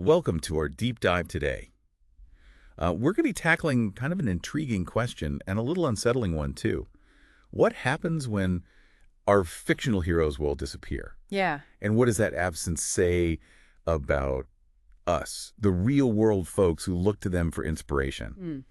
Welcome to our deep dive today. We're going to be tackling kind of an intriguing question and a little unsettling one, too. What happens when our fictional heroes will disappear? Yeah. And what does that absence say about us, the real-world folks who look to them for inspiration?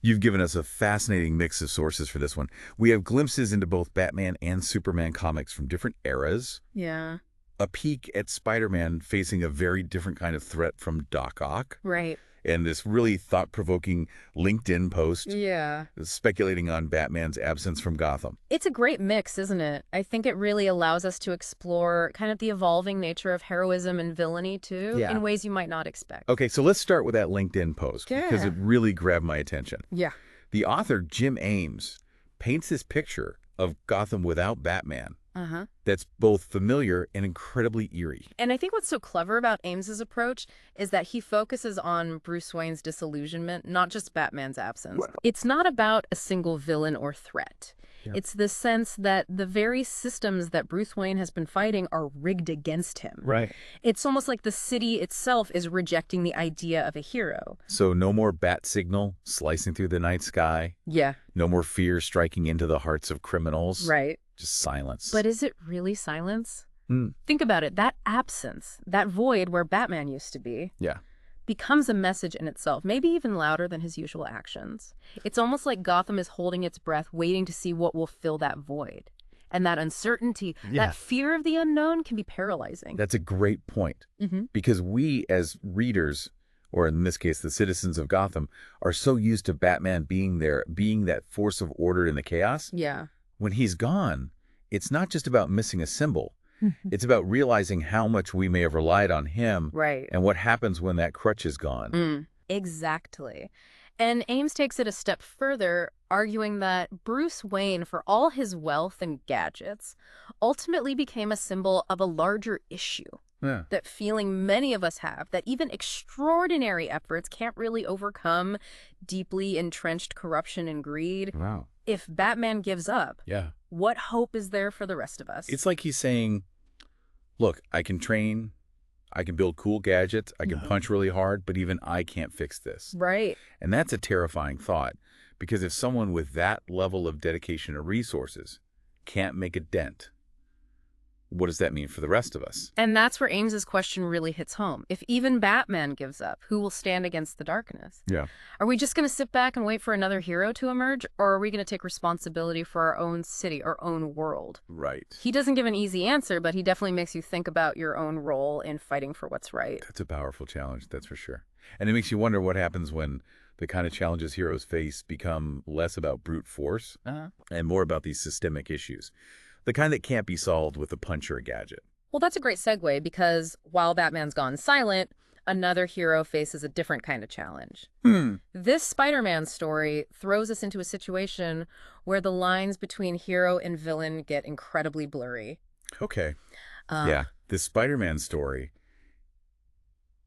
You've given us a fascinating mix of sources for this one. We have glimpses into both Batman and Superman comics from different eras, Yeah. a peek at Spider-Man facing a very different kind of threat from Doc Ock, Right. and this really thought-provoking LinkedIn post Yeah. speculating on Batman's absence from Gotham. It's a great mix, isn't it? I think it really allows us to explore kind of the evolving nature of heroism and villainy, too, Yeah. in ways you might not expect. Okay, so let's start with that LinkedIn post because Yeah. it really grabbed my attention. Yeah. The author, Jim Ames, paints this picture of Gotham without Batman Uh-huh. that's both familiar and incredibly eerie. And I think what's so clever about Ames's approach is that he focuses on Bruce Wayne's disillusionment, not just Batman's absence. Wow. It's not about a single villain or threat. Yeah. It's the sense that the very systems that Bruce Wayne has been fighting are rigged against him. Right. It's almost like the city itself is rejecting the idea of a hero. So no more bat signal slicing through the night sky, Yeah, no more fear striking into the hearts of criminals. right. Just silence. But is it really silence? Hmm. Think about it. That absence, that void where Batman used to be, Yeah. becomes a message in itself, maybe even louder than his usual actions. It's almost like Gotham is holding its breath, waiting to see what will fill that void. And that uncertainty, Yeah. that fear of the unknown can be paralyzing. That's a great point. Mm-hmm. Because we as readers, or in this case, the citizens of Gotham, are so used to Batman being there, being that force of order in the chaos. Yeah. When he's gone, it's not just about missing a symbol. It's about realizing how much we may have relied on him Right. and what happens when that crutch is gone. Exactly. And Ames takes it a step further, arguing that Bruce Wayne, for all his wealth and gadgets, ultimately became a symbol of a larger issue. Yeah. That feeling many of us have, that even extraordinary efforts can't really overcome deeply entrenched corruption and greed. Wow. If Batman gives up, Yeah. what hope is there for the rest of us? It's like he's saying, look, I can train, I can build cool gadgets, I can punch really hard, but even I can't fix this. Right. And that's a terrifying thought, because if someone with that level of dedication or resources can't make a dent, what does that mean for the rest of us? And that's where Ames's question really hits home. If even Batman gives up, who will stand against the darkness? Yeah. Are we just going to sit back and wait for another hero to emerge, or are we going to take responsibility for our own city, our own world? Right. He doesn't give an easy answer, but he definitely makes you think about your own role in fighting for what's right. That's a powerful challenge, that's for sure. And it makes you wonder what happens when the kind of challenges heroes face become less about brute force and more about these systemic issues. The kind that can't be solved with a punch or a gadget. Well, that's a great segue, because while Batman's gone silent, another hero faces a different kind of challenge. This Spider-Man story throws us into a situation where the lines between hero and villain get incredibly blurry. Okay. Uh, Yeah. This Spider-Man story,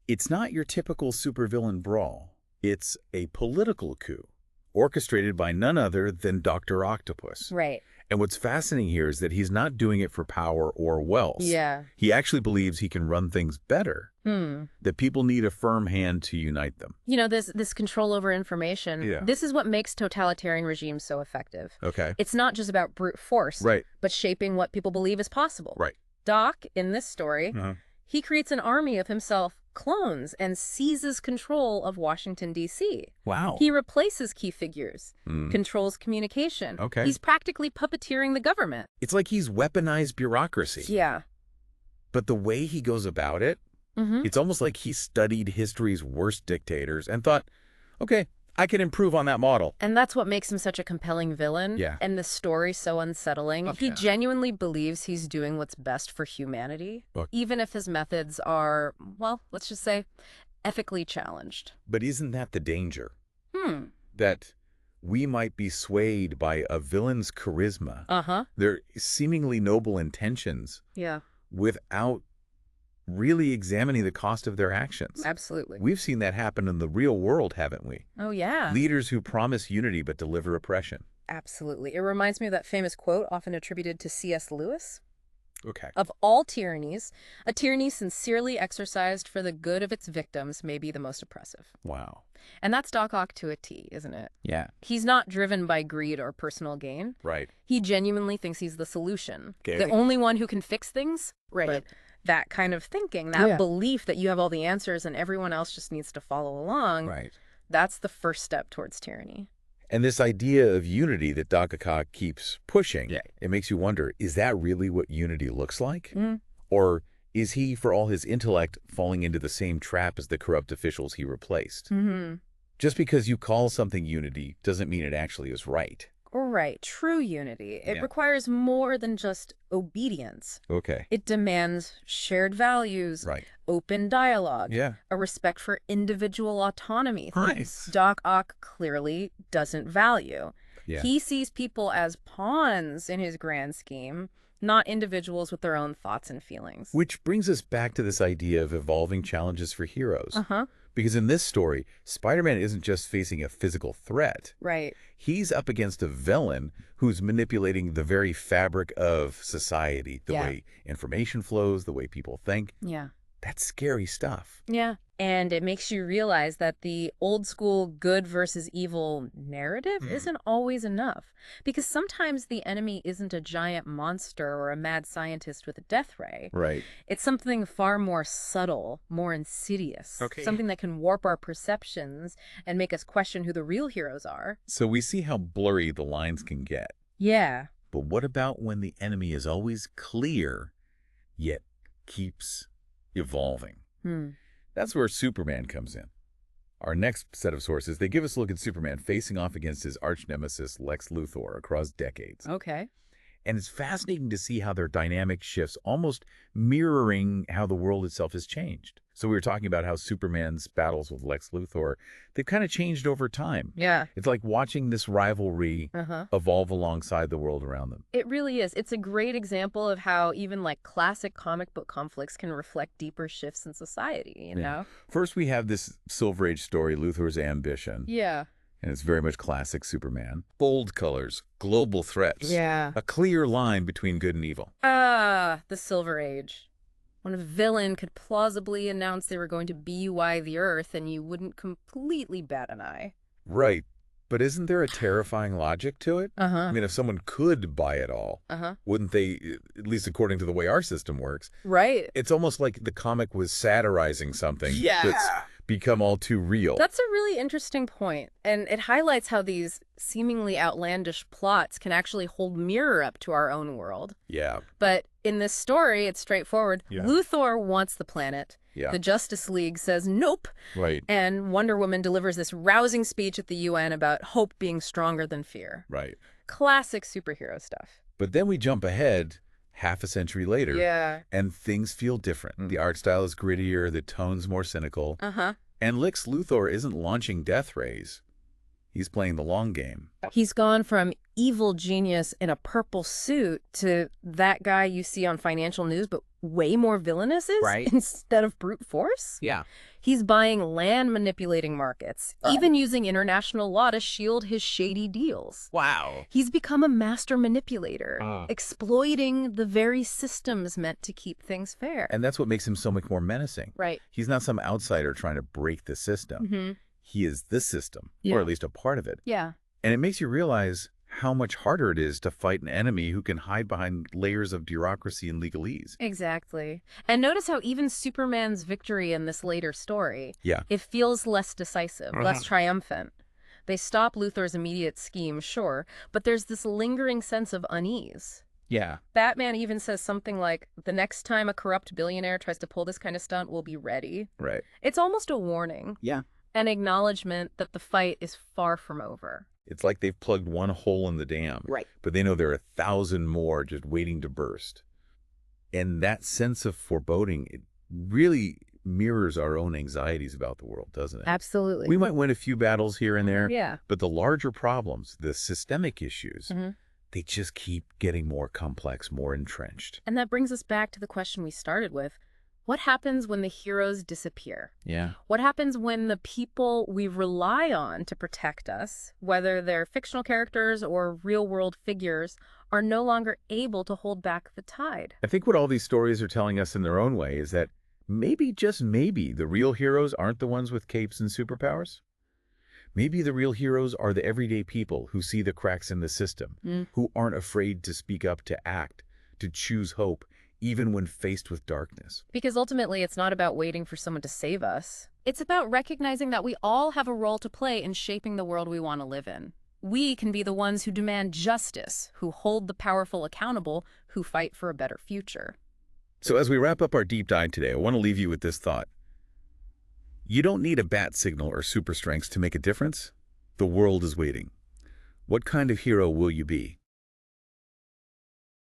it's not your typical supervillain brawl. It's a political coup orchestrated by none other than Dr. Octopus. Right. And what's fascinating here is that he's not doing it for power or wealth. Yeah. He actually believes he can run things better, that people need a firm hand to unite them. You know, this control over information, Yeah. this is what makes totalitarian regimes so effective. Okay. It's not just about brute force, Right. but shaping what people believe is possible. Right. Doc, in this story, Uh-huh. he creates an army of himself clones and seizes control of Washington, D.C. Wow. He replaces key figures, controls communication. Okay. He's practically puppeteering the government. It's like he's weaponized bureaucracy. Yeah. But the way he goes about it, Mm-hmm. it's almost like he studied history's worst dictators and thought, okay, I can improve on that model. And that's what makes him such a compelling villain. Yeah. And the story so unsettling. Oh, He yeah. genuinely believes he's doing what's best for humanity, Look. even if his methods are, well, let's just say, ethically challenged. But isn't that the danger? Hmm. That we might be swayed by a villain's charisma, Uh-huh. their seemingly noble intentions, Yeah, without really examining the cost of their actions. absolutely. We've seen that happen in the real world, haven't we? Oh, yeah. Leaders who promise unity but deliver oppression. Absolutely. It reminds me of that famous quote often attributed to C.S. Lewis. Okay. Of all tyrannies, a tyranny sincerely exercised for the good of its victims may be the most oppressive. Wow. And that's Doc Ock to a T, isn't it? Yeah. He's not driven by greed or personal gain. Right. He genuinely thinks he's the solution. Okay. The only one who can fix things. Right. But that kind of thinking, that Yeah. belief that you have all the answers and everyone else just needs to follow along, Right. that's the first step towards tyranny. And this idea of unity that Doc Ock keeps pushing, Yeah. it makes you wonder, is that really what unity looks like? Mm. Or is he, for all his intellect, falling into the same trap as the corrupt officials he replaced? Mm-hmm. Just because you call something unity doesn't mean it actually is right. Right. True unity. It Yeah. requires more than just obedience. Okay. It demands shared values, Right. open dialogue, Yeah. a respect for individual autonomy. Nice. Things Doc Ock clearly doesn't value. Yeah. He sees people as pawns in his grand scheme, not individuals with their own thoughts and feelings. Which brings us back to this idea of evolving challenges for heroes. Uh-huh. Because in this story, Spider-Man isn't just facing a physical threat. Right. He's up against a villain who's manipulating the very fabric of society, the Yeah. way information flows, the way people think. Yeah. That's scary stuff. Yeah. And it makes you realize that the old school good versus evil narrative isn't always enough. Because sometimes the enemy isn't a giant monster or a mad scientist with a death ray. Right. It's something far more subtle, more insidious. Okay. Something that can warp our perceptions and make us question who the real heroes are. So we see how blurry the lines can get. Yeah. But what about when the enemy is always clear, yet keeps evolving? That's where Superman comes in. Our next set of sources, they give us a look at Superman facing off against his arch nemesis, Lex Luthor, across decades. Okay. And it's fascinating to see how their dynamic shifts, almost mirroring how the world itself has changed. So we were talking about how Superman's battles with Lex Luthor, they've kind of changed over time. Yeah. It's like watching this rivalry Uh-huh. evolve alongside the world around them. It really is. It's a great example of how even like classic comic book conflicts can reflect deeper shifts in society, you know? First, we have this Silver Age story, Luthor's Ambition. Yeah. And it's very much classic Superman. Bold colors, global threats. Yeah. A clear line between good and evil. Ah, the Silver Age. When a villain could plausibly announce they were going to BUI the Earth and you wouldn't completely bat an eye. Right. But isn't there a terrifying logic to it? Uh-huh. I mean, if someone could buy it all, Uh-huh. wouldn't they, at least according to the way our system works, Right. it's almost like the comic was satirizing something Yeah. that's become all too real. That's a really interesting point, and it highlights how these seemingly outlandish plots can actually hold mirror up to our own world. Yeah. But in this story, it's straightforward. Yeah. Luthor wants the planet. Yeah. The Justice League says nope, Right. and Wonder Woman delivers this rousing speech at the UN about hope being stronger than fear. Right. Classic superhero stuff. But then we jump ahead half a century later. Yeah. And things feel different. The art style is grittier, the tone's more cynical. Uh-huh. And Lex Luthor isn't launching death rays. He's playing the long game. He's gone from evil genius in a purple suit to that guy you see on financial news, but way more villainous Right. instead of brute force. Yeah. He's buying land manipulating markets, even using international law to shield his shady deals. Wow. He's become a master manipulator, exploiting the very systems meant to keep things fair. And that's what makes him so much more menacing. Right. He's not some outsider trying to break the system. Mm-hmm. He is the system, Yeah. or at least a part of it. Yeah. And it makes you realize how much harder it is to fight an enemy who can hide behind layers of bureaucracy and legalese. Exactly. And notice how even Superman's victory in this later story, Yeah. it feels less decisive, less triumphant. They stop Luthor's immediate scheme, sure, but there's this lingering sense of unease. Yeah. Batman even says something like, the next time a corrupt billionaire tries to pull this kind of stunt, we'll be ready. Right. It's almost a warning, Yeah. an acknowledgement that the fight is far from over. It's like they've plugged one hole in the dam. Right. But they know there are 1,000 more just waiting to burst. And that sense of foreboding, it really mirrors our own anxieties about the world, doesn't it? Absolutely. We might win a few battles here and there, Yeah. but the larger problems, the systemic issues, Mhm. they just keep getting more complex, more entrenched. And that brings us back to the question we started with. What happens when the heroes disappear? Yeah. What happens when the people we rely on to protect us, whether they're fictional characters or real-world figures, are no longer able to hold back the tide? I think what all these stories are telling us in their own way is that maybe, just maybe, the real heroes aren't the ones with capes and superpowers. Maybe the real heroes are the everyday people who see the cracks in the system, who aren't afraid to speak up, to act, to choose hope, even when faced with darkness. Because ultimately, it's not about waiting for someone to save us. It's about recognizing that we all have a role to play in shaping the world we want to live in. We can be the ones who demand justice, who hold the powerful accountable, who fight for a better future. So as we wrap up our deep dive today, I want to leave you with this thought. You don't need a bat signal or super strength to make a difference. The world is waiting. What kind of hero will you be?